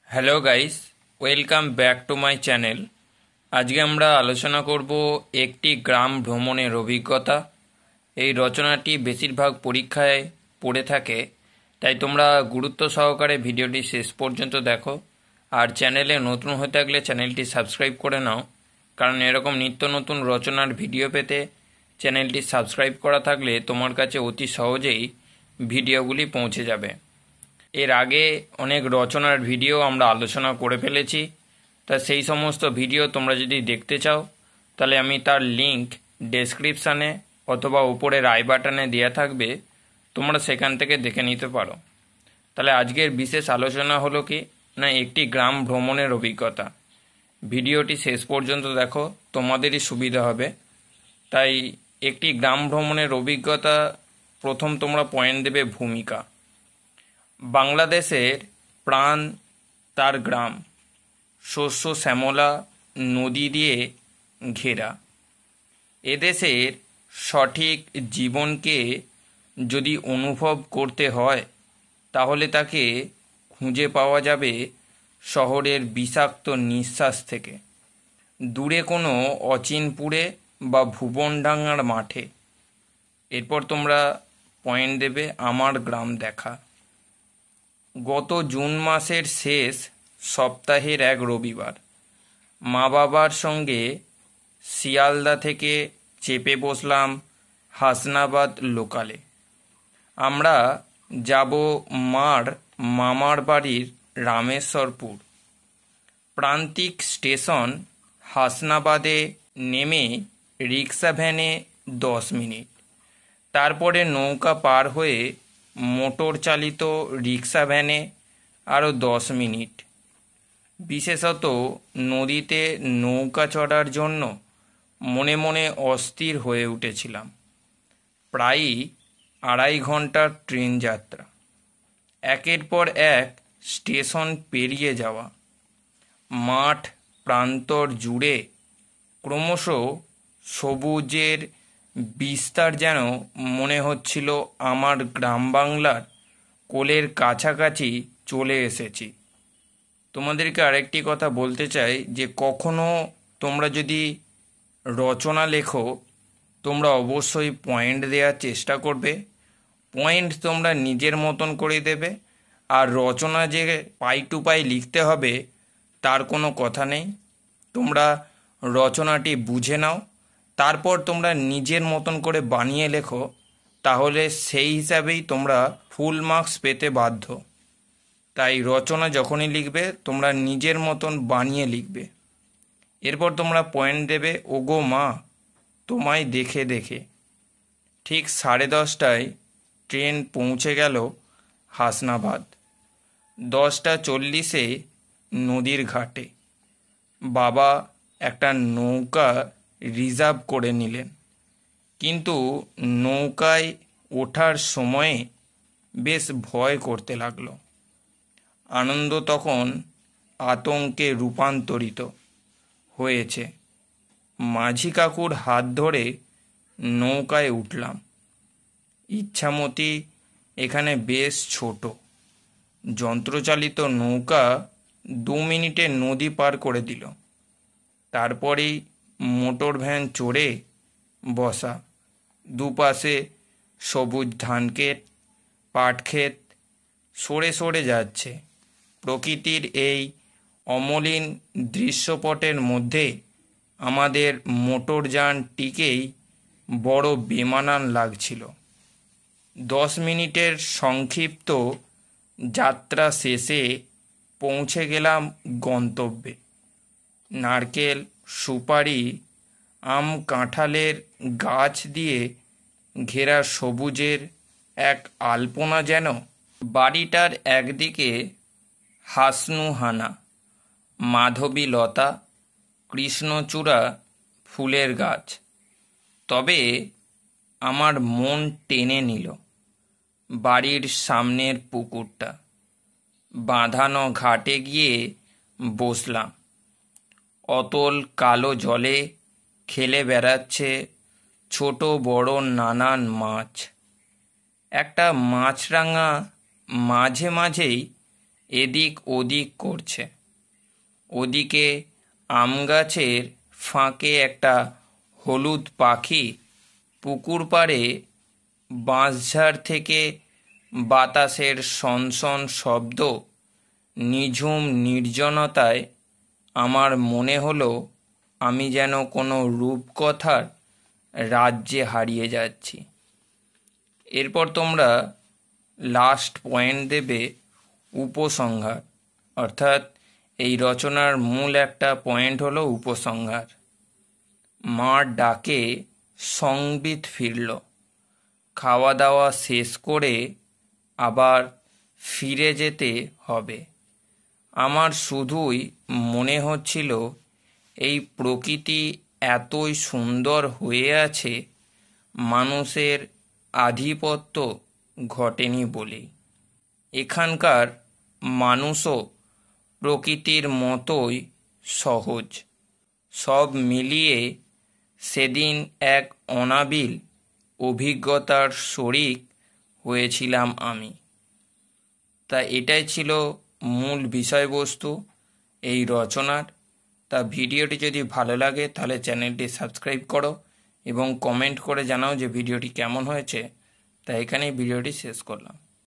Hello guys, welcome back to my channel. আজকে আমরা আলোচনা করব একটি গ্রাম ভ্রমণের অভিজ্ঞতা। এই রচনাটি বেশিরভাগ পরীক্ষায় পড়ে থাকে, তাই তোমরা গুরুত্ব সহকারে ভিডিওটি শেষ পর্যন্ত দেখো। আর চ্যানেলে নতুন হয়ে থাকলে চ্যানেলটি সাবস্ক্রাইব করে নাও, কারণ এরকম নিত্য নতুন রচনার ভিডিও পেতে চ্যানেলটি সাবস্ক্রাইব করা থাকলে তোমার কাছে অতি সহজেই ভিডিওগুলি পৌঁছে যাবে। এর আগে অনেক রচনার ভিডিও আমরা আলোচনা করে ফেলেছি, তা সেই সমস্ত ভিডিও তোমরা যদি দেখতে চাও তাহলে আমি তার লিংক ডেসক্রিপশানে অথবা উপরের আই বাটনে দেওয়া থাকবে, তোমরা সেখান থেকে দেখে নিতে পারো। তাহলে আজকের বিশেষ আলোচনা হলো কি না, একটি গ্রাম ভ্রমণের অভিজ্ঞতা। ভিডিওটি শেষ পর্যন্ত দেখো, তোমাদেরই সুবিধা হবে। তাই একটি গ্রাম ভ্রমণের অভিজ্ঞতা, প্রথম তোমরা পয়েন্ট দেবে ভূমিকা। বাংলাদেশের প্রাণ তার গ্রাম, শস্য শ্যামলা, নদী দিয়ে ঘেরা। এদেশের সঠিক জীবনকে যদি অনুভব করতে হয় তাহলে তাকে খুঁজে পাওয়া যাবে শহরের বিষাক্ত নিঃশ্বাস থেকে, দূরে কোনো অচিনপুরে বা ভুবনডাঙ্গার মাঠে। এরপর তোমরা পয়েন্ট দেবে আমার গ্রাম দেখা। গত জুন মাসের শেষ সপ্তাহের এক রবিবার মা বাবার সঙ্গে শিয়ালদা থেকে চেপে বসলাম হাসনাবাদ লোকালে। আমরা যাব মার মামার বাড়ির রামেশ্বরপুর। প্রান্তিক স্টেশন হাসনাবাদে নেমে রিক্সা ভ্যানে 10 মিনিট, তারপরে নৌকা পার হয়ে মোটর চালিত রিক্সা ভ্যানে আরও 10 মিনিট। বিশেষত নদীতে নৌকা চড়ার জন্য মনে মনে অস্থির হয়ে উঠেছিলাম। প্রায়ই 2.5 ঘন্টার ট্রেন যাত্রা, একের পর এক স্টেশন পেরিয়ে যাওয়া, মাঠ প্রান্তর জুড়ে ক্রমশ সবুজের বিস্তার, যেন মনে হচ্ছিল আমার গ্রাম বাংলার কোলের কাছাকাছি চলে এসেছি। তোমাদেরকে আরেকটি কথা বলতে চাই যে কখনো তোমরা যদি রচনা লেখো, তোমরা অবশ্যই পয়েন্ট দেওয়ার চেষ্টা করবে। পয়েন্ট তোমরা নিজের মতন করে দেবে, আর রচনা যে পাই টু পাই লিখতে হবে তার কোনো কথা নেই। তোমরা রচনাটি বুঝে নাও, তারপর তোমরা নিজের মতন করে বানিয়ে লেখো, তাহলে সেই হিসাবেই তোমরা ফুল মার্কস পেতে বাধ্য। তাই রচনা যখনই লিখবে তোমরা নিজের মতন বানিয়ে লিখবে। এরপর তোমরা পয়েন্ট দেবে ওগো মা তোমায় দেখে দেখে। ঠিক 10:30টায় ট্রেন পৌঁছে গেল হাসনাবাদ। 10:40-এ নদীর ঘাটে বাবা একটা নৌকা রিজার্ভ করে নিলেন, কিন্তু নৌকায় ওঠার সময়ে বেশ ভয় করতে লাগলো। আনন্দ তখন আতঙ্কে রূপান্তরিত হয়েছে। মাঝি কাকুর হাত ধরে নৌকায় উঠলাম। ইচ্ছামতি এখানে বেশ ছোট, যন্ত্রচালিত নৌকা 2 মিনিটে নদী পার করে দিল। তারপরেই মোটর ভ্যান চড়ে বসা। দুপাশে সবুজ ধানক্ষেত, পাটক্ষেত সরে সরে যাচ্ছে। প্রকৃতির এই অমলিন দৃশ্যপটের মধ্যে আমাদের মোটরযানটিকেই বড় বেমানান লাগছিল। 10 মিনিটের সংক্ষিপ্ত যাত্রা শেষে পৌঁছে গেলাম গন্তব্যে। নারকেল, সুপারি, আম, কাঁঠালের গাছ দিয়ে ঘেরা সবুজের এক আলপনা যেন। বাড়িটার একদিকে হাসনুহানা, মাধবী লতা, কৃষ্ণচূড়া ফুলের গাছ। তবে আমার মন টেনে নিল বাড়ির সামনের পুকুরটা। বাঁধানো ঘাটে গিয়ে বসলাম। অতল কালো জলে খেলে বেড়াচ্ছে ছোট বড় নানান মাছ। একটা মাছরাঙা মাঝে মাঝেই এদিক ওদিক করছে। ওদিকে আম গাছের ফাঁকে একটা হলুদ পাখি পুকুর পাড়ে বাঁশঝাড় থেকে বাতাসের সনসন শব্দ, নিঝুম নির্জনতায় আমার মনে হলো আমি যেন কোনো রূপকথার রাজ্যে হারিয়ে যাচ্ছি। এরপর তোমরা লাস্ট পয়েন্ট দেবে উপসংহার, অর্থাৎ এই রচনার মূল একটা পয়েন্ট হলো উপসংহার। মার ডাকে সংবিত ফিরল। খাওয়া দাওয়া শেষ করে আবার ফিরে যেতে হবে। আমার শুধুই মনে হচ্ছিল এই প্রকৃতি এতই সুন্দর হয়ে আছে মানুষের আধিপত্য ঘটেনি বলেই। এখানকার মানুষও প্রকৃতির মতোই সহজ। সব মিলিয়ে সেদিন এক অনাবিল অভিজ্ঞতার শরিক হয়েছিলাম আমি। তা এটাই ছিল মূল বিষয়বস্তু এই রচনার। তা ভিডিওটি যদি ভালো লাগে তাহলে চ্যানেলটি সাবস্ক্রাইব করো এবং কমেন্ট করে জানাও যে ভিডিওটি কেমন হয়েছে। তা এখানেই ভিডিওটি শেষ করলাম।